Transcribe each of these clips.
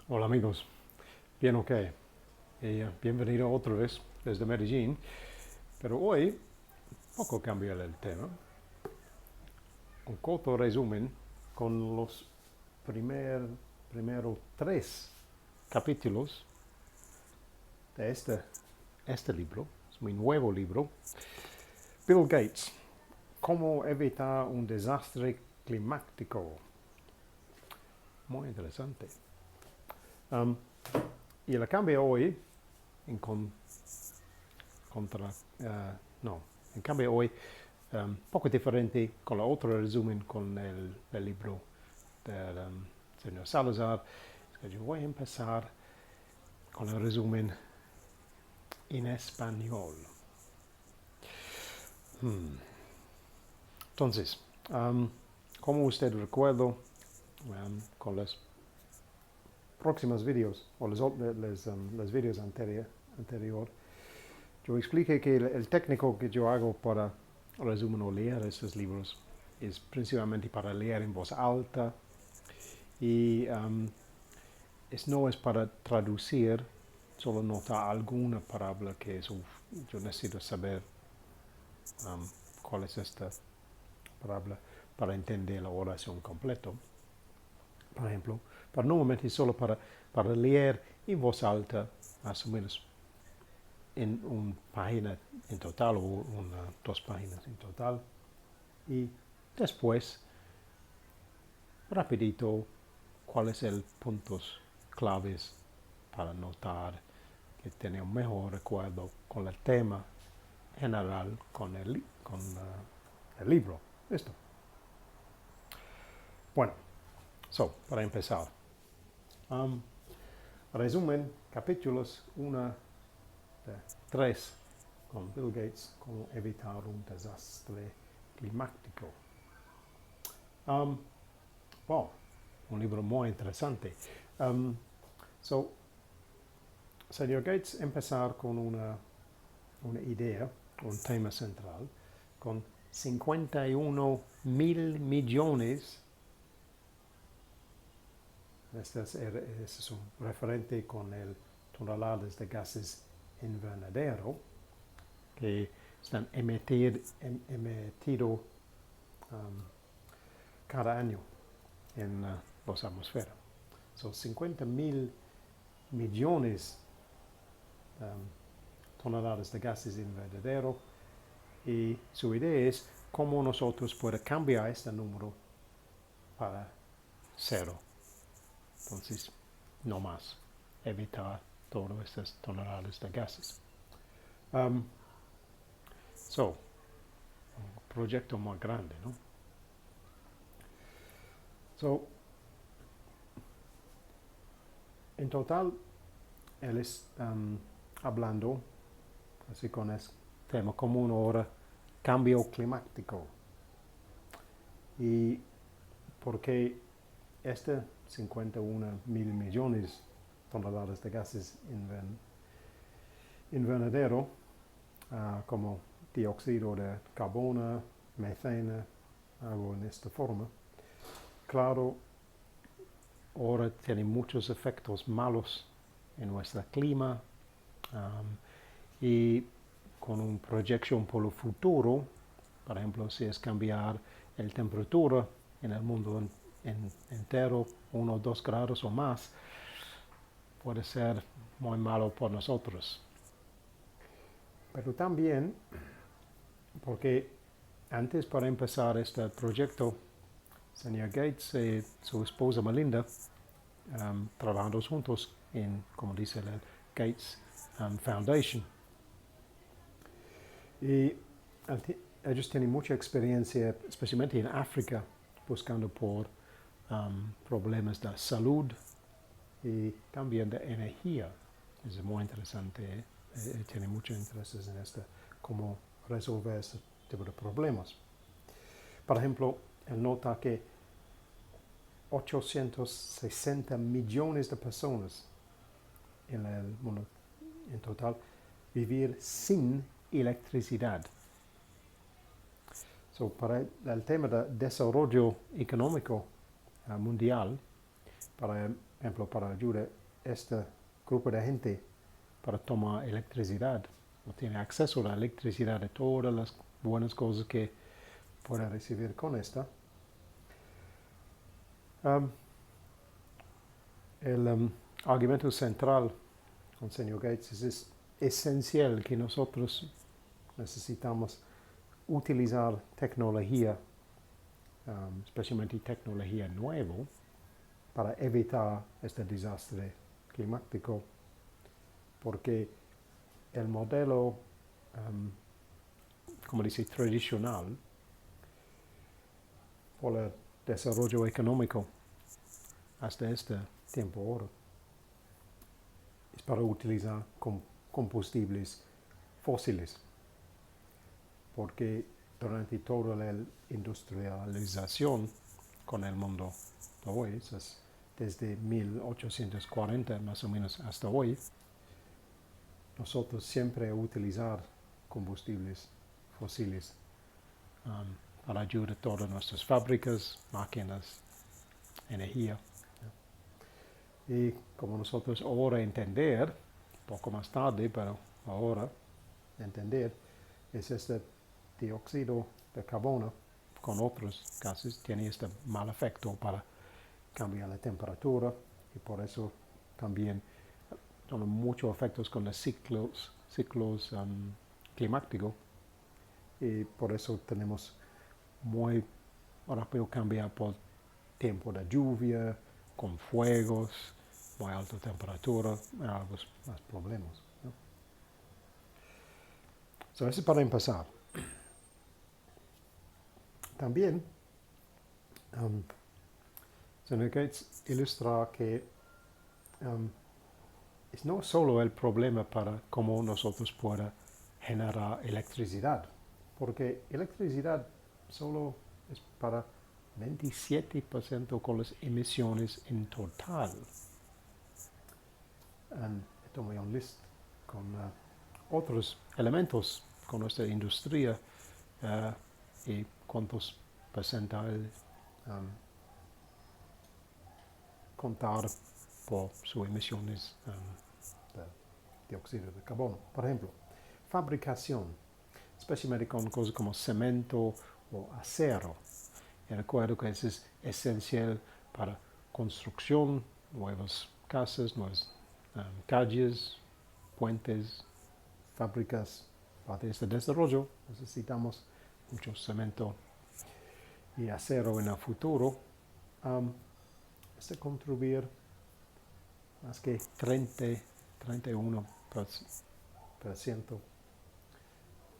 Hola amigos, bien ok. Bienvenido otra vez desde Medellín, pero hoy poco cambiar el tema. Un corto resumen con los primeros tres capítulos de este libro, es mi nuevo libro. Bill Gates, Cómo evitar un desastre climático. Muy interesante. Um, y la cambio hoy en contra, no, en cambio hoy poco diferente con el otro resumen con el libro del señor Salazar. Es que yo voy a empezar con el resumen en español. Entonces, como usted recuerda, con los próximos vídeos o los vídeos anterior, yo expliqué que el técnico que yo hago para resumir o leer estos libros es principalmente para leer en voz alta y no es para traducir, solo nota alguna palabra que es, yo necesito saber cuál es esta palabra para entender la oración completa. Por ejemplo, pero normalmente solo para leer en voz alta, más o menos en una página en total o dos páginas en total. Y después, rapidito, cuáles son los puntos claves para notar que tiene un mejor recuerdo con el tema general, con el libro. Listo. Bueno, para empezar. Resumen, capítulos 1 de 3 con Bill Gates, cómo evitar un desastre climático. Un libro muy interesante. Señor Gates empezar con una idea, un tema central, con 51 mil millones. Este es un referente con el toneladas de gases invernadero que están emitidos cada año en las atmósferas. Son 50 mil millones toneladas de gases invernadero y su idea es cómo nosotros podemos cambiar este número para cero. Entonces, no más, evitar todas estas toneladas de gases. Un proyecto muy grande, ¿no? En total, él es hablando, así con el tema común ahora, cambio climático. Y porque este 51 mil millones de toneladas de gases invernadero, como dióxido de carbono, metano, algo en esta forma, claro, ahora tiene muchos efectos malos en nuestro clima y con una proyección por el futuro, por ejemplo, si es cambiar la temperatura en el mundo entero 1 o 2 grados o más, puede ser muy malo por nosotros. Pero también, porque antes para empezar este proyecto, señor Gates y su esposa Melinda trabajando juntos en, como dice el Gates Foundation. Y ellos tienen mucha experiencia, especialmente en África, buscando por problemas de salud y también de energía. Es muy interesante, tiene muchos intereses en esto, cómo resolver este tipo de problemas. Por ejemplo, él nota que 860 millones de personas en el mundo en total vivir sin electricidad. Para el tema de desarrollo económico mundial, para ejemplo, para ayudar a este grupo de gente para tomar electricidad. No tiene acceso a la electricidad de todas las buenas cosas que puede recibir con esta. El argumento central con el señor Gates es esencial que nosotros necesitamos utilizar tecnología, especialmente tecnología nueva, para evitar este desastre climático, porque el modelo, como dice, tradicional, por el desarrollo económico hasta este tiempo ahora, es para utilizar combustibles fósiles, porque durante toda la industrialización con el mundo de hoy, desde 1840 más o menos hasta hoy, nosotros siempre utilizar combustibles fósiles para ayudar a todas nuestras fábricas, máquinas, energía. Y como nosotros ahora entender, poco más tarde, pero ahora entender, es este dióxido de carbono con otros gases tiene este mal efecto para cambiar la temperatura y por eso también tiene muchos efectos con los ciclos climáticos y por eso tenemos muy rápido cambiar por tiempo de lluvia, con fuegos, muy alta temperatura, algunos más problemas, ¿no? Eso es para empezar. También, señor Gates ilustra que es no solo el problema para cómo nosotros podemos generar electricidad, porque electricidad solo es para 27% con las emisiones en total. Tomé un list con otros elementos con nuestra industria y cuántos porcentajes contar por sus emisiones de dióxido de carbono. Por ejemplo, fabricación, especialmente con cosas como cemento o acero. Y recuerdo que eso es esencial para construcción, nuevas casas, nuevas calles, puentes, fábricas. Para este desarrollo necesitamos mucho cemento y acero en el futuro. Contribuir más que 31%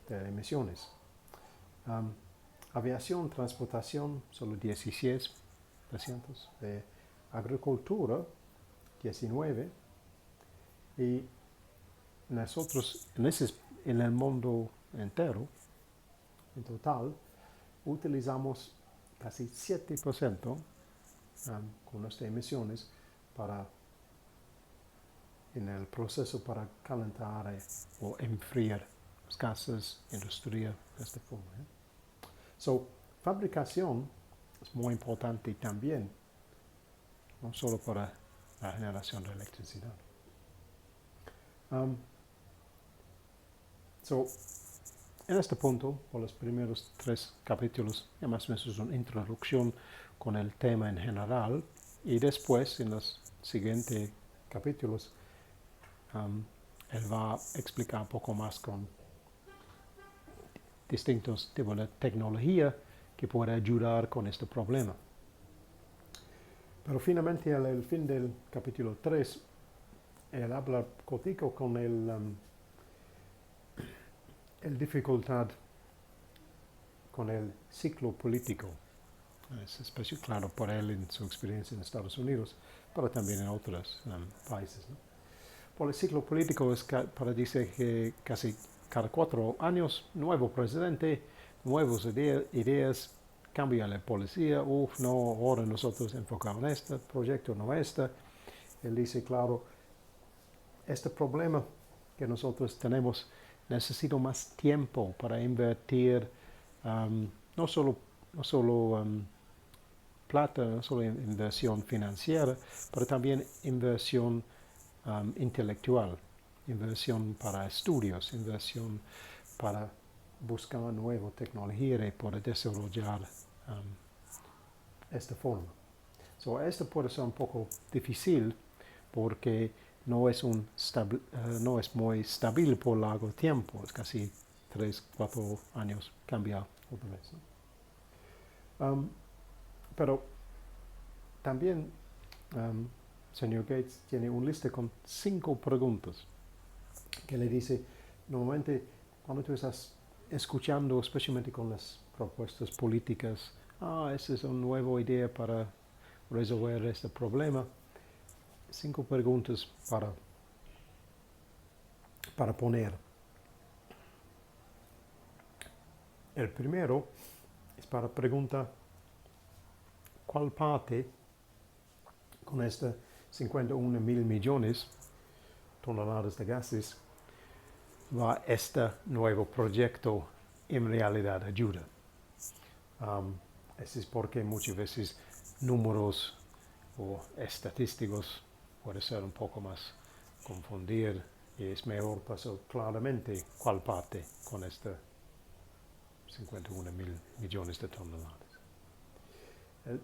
de emisiones. Aviación, transportación, solo 16%. De agricultura, 19%. Y nosotros, en el mundo entero, en total, utilizamos casi 7% con nuestras emisiones en el proceso para calentar o enfriar las casas, industria, de esta forma. Fabricación es muy importante también, no solo para la generación de electricidad. En este punto, por los primeros 3 capítulos, ya más o menos es una introducción con el tema en general, y después, en los siguientes capítulos, él va a explicar un poco más con distintos tipos de tecnología que puede ayudar con este problema. Pero finalmente, al fin del capítulo 3, él habla contigo con el dificultad con el ciclo político. Es especial, claro, por él en su experiencia en Estados Unidos, pero también en otros países, ¿no? Por el ciclo político es para decir que casi cada 4 años, nuevo presidente, nuevas ideas, cambia la policía, no, ahora nosotros enfocamos en este proyecto, no este. Él dice, claro, este problema que nosotros tenemos, necesito más tiempo para invertir, no solo plata, no solo inversión financiera, pero también inversión intelectual, inversión para estudios, inversión para buscar nueva tecnología y poder desarrollar esta forma. Esto puede ser un poco difícil porque no es muy estable por largo tiempo, es casi 3-4 años cambia otra vez, ¿no? Pero también señor Gates tiene una lista con 5 preguntas que le dice, normalmente cuando tú estás escuchando, especialmente con las propuestas políticas, esa es una nueva idea para resolver este problema, 5 preguntas para poner. El primero es para preguntar cuál parte con este 51.000 millones toneladas de gases va este nuevo proyecto en realidad ayuda. Eso es porque muchas veces números o estadísticos puede ser un poco más confundir y es mejor pasar claramente cuál parte con este 51.000 millones de toneladas. La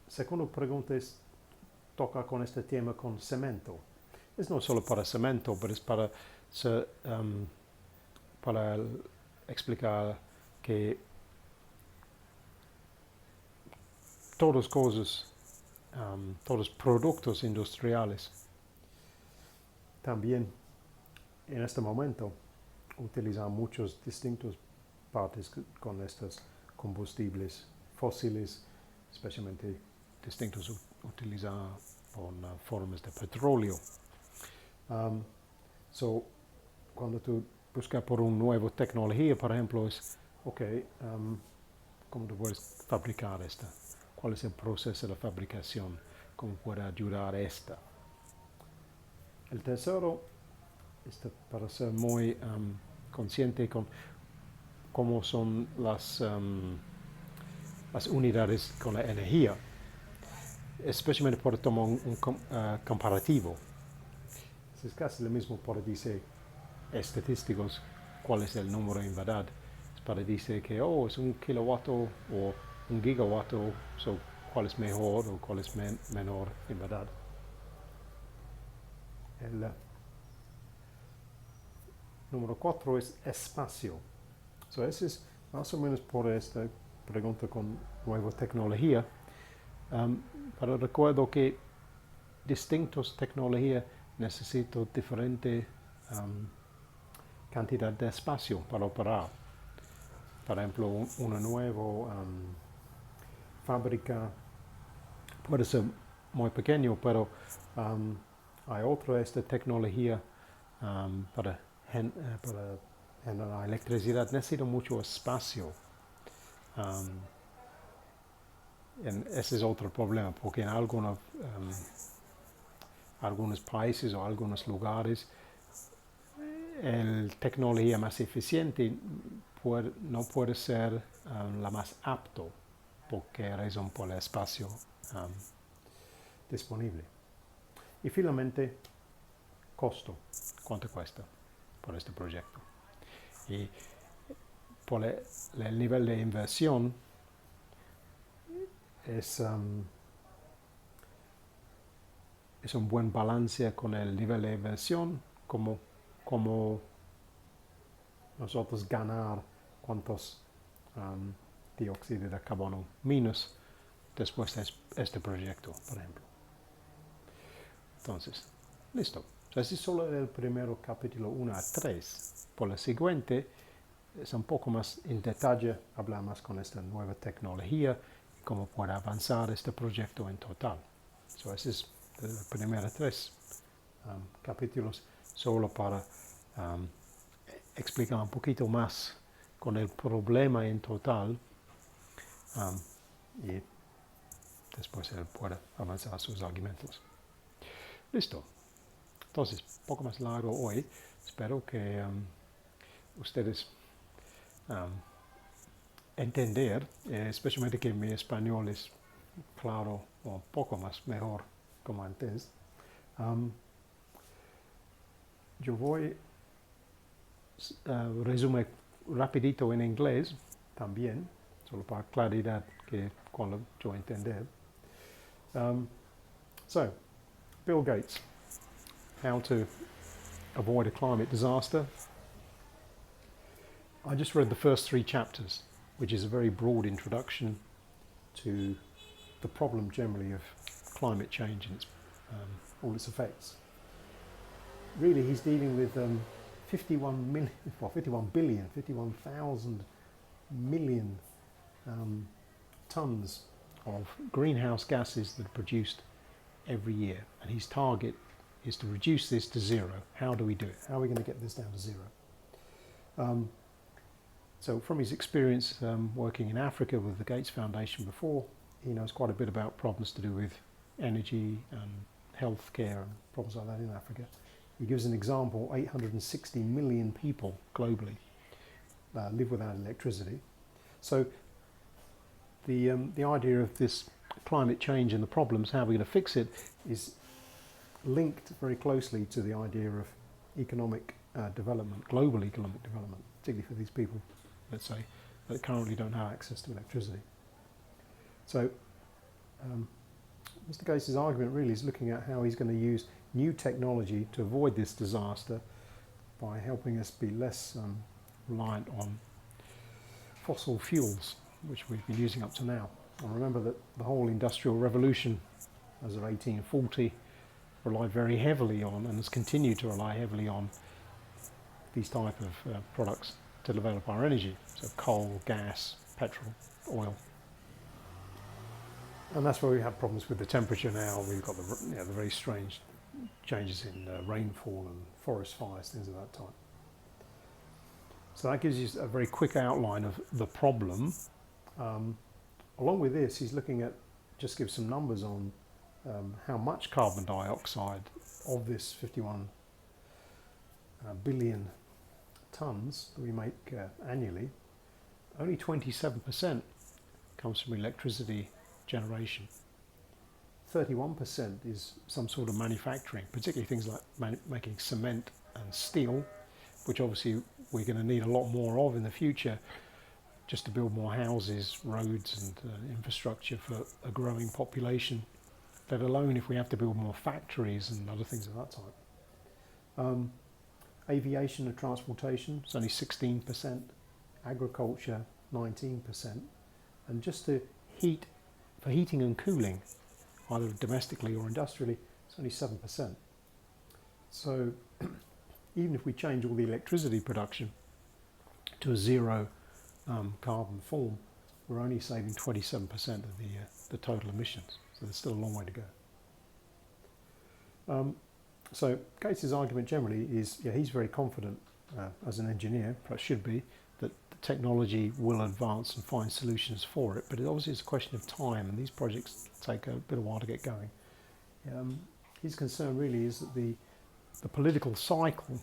segunda pregunta es, toca con este tema con cemento. Es no solo para cemento, pero es para explicar que todas cosas, todos productos industriales, también en este momento utilizan muchos distintos partes con estos combustibles fósiles, especialmente distintos utilizados con formas de petróleo. Cuando tú buscas por una nueva tecnología, por ejemplo, es, ¿cómo tú puedes fabricar esta? ¿Cuál es el proceso de fabricación? ¿Cómo puede ayudar esta? El tercero es para ser muy consciente con cómo son las unidades con la energía, especialmente por tomar un comparativo. Es casi lo mismo para decir estadísticos cuál es el número en verdad. Es para decir que es un kilowatt o un gigawatt, cuál es mejor o cuál es menor en verdad. El número 4 es espacio. Ese es más o menos por esta pregunta con nueva tecnología. Pero recuerdo que distintas tecnologías necesitan diferente cantidad de espacio para operar. Por ejemplo, una nueva fábrica puede ser muy pequeño, pero hay otra tecnología para generar electricidad. Necesita mucho espacio. Ese es otro problema, porque en algunos países o algunos lugares la tecnología más eficiente no puede ser la más apta, porque razón por el espacio disponible. Y finalmente, costo. ¿Cuánto cuesta por este proyecto? Y por el nivel de inversión es un buen balance con el nivel de inversión, como nosotros ganar cuántos dióxido de carbono menos después de este proyecto, por ejemplo. Entonces, listo. Ese es solo el primero capítulo 1 a 3. Por el siguiente es un poco más en detalle, hablar más con esta nueva tecnología y cómo puede avanzar este proyecto en total. Ese es los primeros 3 capítulos solo para explicar un poquito más con el problema en total y después él puede avanzar sus argumentos. Listo. Entonces, un poco más largo hoy. Espero que ustedes entender, especialmente que mi español es claro o poco más mejor como antes. Um, yo voy resume rapidito en inglés también, solo para claridad que cuando yo entender. So, Bill Gates, how to avoid a climate disaster. I just read the first 3 chapters, which is a very broad introduction to the problem generally of climate change and all its effects. Really, he's dealing with 51,000 million tons of greenhouse gases that are produced every year, and his target is to reduce this to 0. How do we do it? How are we going to get this down to 0? So from his experience working in Africa with the Gates Foundation before, he knows quite a bit about problems to do with energy and healthcare and problems like that in Africa. He gives an example: 860 million people globally live without electricity. So the idea of this climate change and the problems, how we're going to fix it, is linked very closely to the idea of economic development, global economic development, particularly for these people, let's say, that currently don't have access to electricity. So Mr. Gates' argument really is looking at how he's going to use new technology to avoid this disaster by helping us be less reliant on fossil fuels, which we've been using up to now. And remember that the whole Industrial Revolution, as of 1840, relied very heavily on, and has continued to rely heavily on, these type of products to develop our energy. So coal, gas, petrol, oil. And that's where we have problems with the temperature now. We've got the very strange changes in rainfall and forest fires, things of that type. So that gives you a very quick outline of the problem. Along with this, he's looking at, just give some numbers on how much carbon dioxide of this 51 billion tons that we make annually. Only 27% comes from electricity generation. 31% is some sort of manufacturing, particularly things like making cement and steel, which obviously we're going to need a lot more of in the future, just to build more houses, roads and infrastructure for a growing population, let alone if we have to build more factories and other things of that type. Aviation and transportation, it's only 16%, agriculture 19%, and just to heat, for heating and cooling, either domestically or industrially, it's only 7%. So even if we change all the electricity production to a 0 carbon form, we're only saving 27% of the total emissions. So there's still a long way to go. So Gates' argument generally is, he's very confident as an engineer, perhaps should be, that the technology will advance and find solutions for it, but it obviously is a question of time, and these projects take a bit of a while to get going. His concern really is that the political cycle,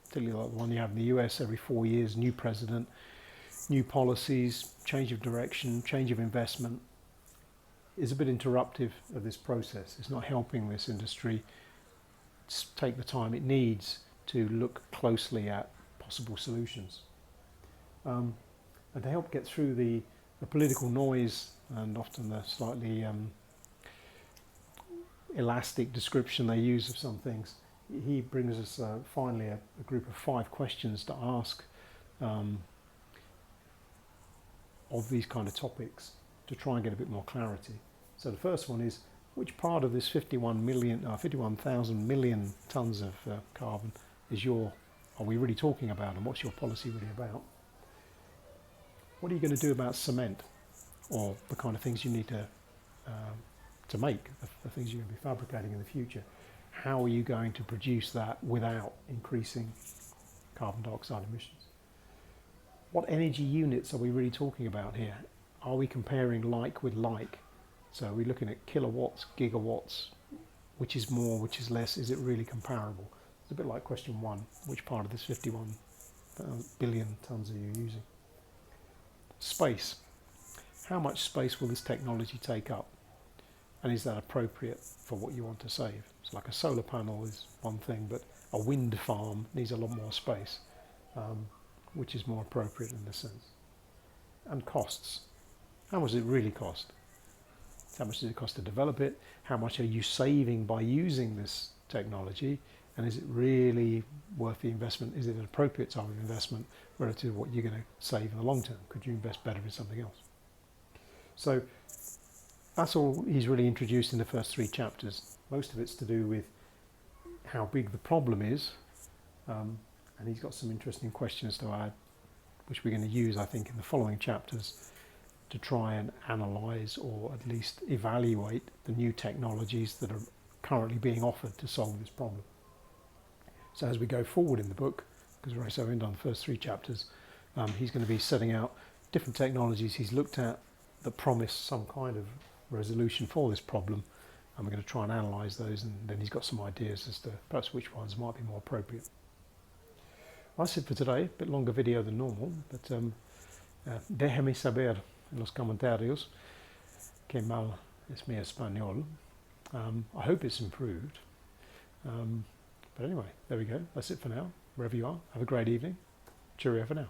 particularly like the one you have in the US every 4 years, new president, new policies, change of direction, change of investment, is a bit interruptive of this process. It's not helping this industry take the time it needs to look closely at possible solutions. And to help get through the political noise and often the slightly elastic description they use of some things, he brings us finally a group of 5 questions to ask of these kind of topics to try and get a bit more clarity. So the first one is, which part of this 51,000 million tons of carbon are we really talking about, and what's your policy really about? What are you going to do about cement, or the kind of things you need to make, the things you're going to be fabricating in the future? How are you going to produce that without increasing carbon dioxide emissions? What energy units are we really talking about here? Are we comparing like with like? So are we looking at kilowatts, gigawatts? Which is more, which is less? Is it really comparable? It's a bit like question 1. Which part of this 51 billion tons are you using? Space. How much space will this technology take up? and is that appropriate for what you want to save? So like a solar panel is one thing, but a wind farm needs a lot more space, which is more appropriate in this sense. And costs. How much does it really cost? How much does it cost to develop it? How much are you saving by using this technology? And is it really worth the investment? Is it an appropriate type of investment relative to what you're going to save in the long term? Could you invest better in something else? So that's all he's really introduced in the first 3 chapters. Most of it's to do with how big the problem is, and he's got some interesting questions to add, which we're going to use, I think, in the following chapters to try and analyse or at least evaluate the new technologies that are currently being offered to solve this problem. So as we go forward in the book, because we're so in on the first 3 chapters, he's going to be setting out different technologies he's looked at that promise some kind of resolution for this problem, and we're going to try and analyse those, and then he's got some ideas as to perhaps which ones might be more appropriate. Well, that's it for today. A bit longer video than normal, but déjame saber en los comentarios que mal es mi español. I hope it's improved. But anyway, there we go. That's it for now. Wherever you are, have a great evening. Cheerio for now.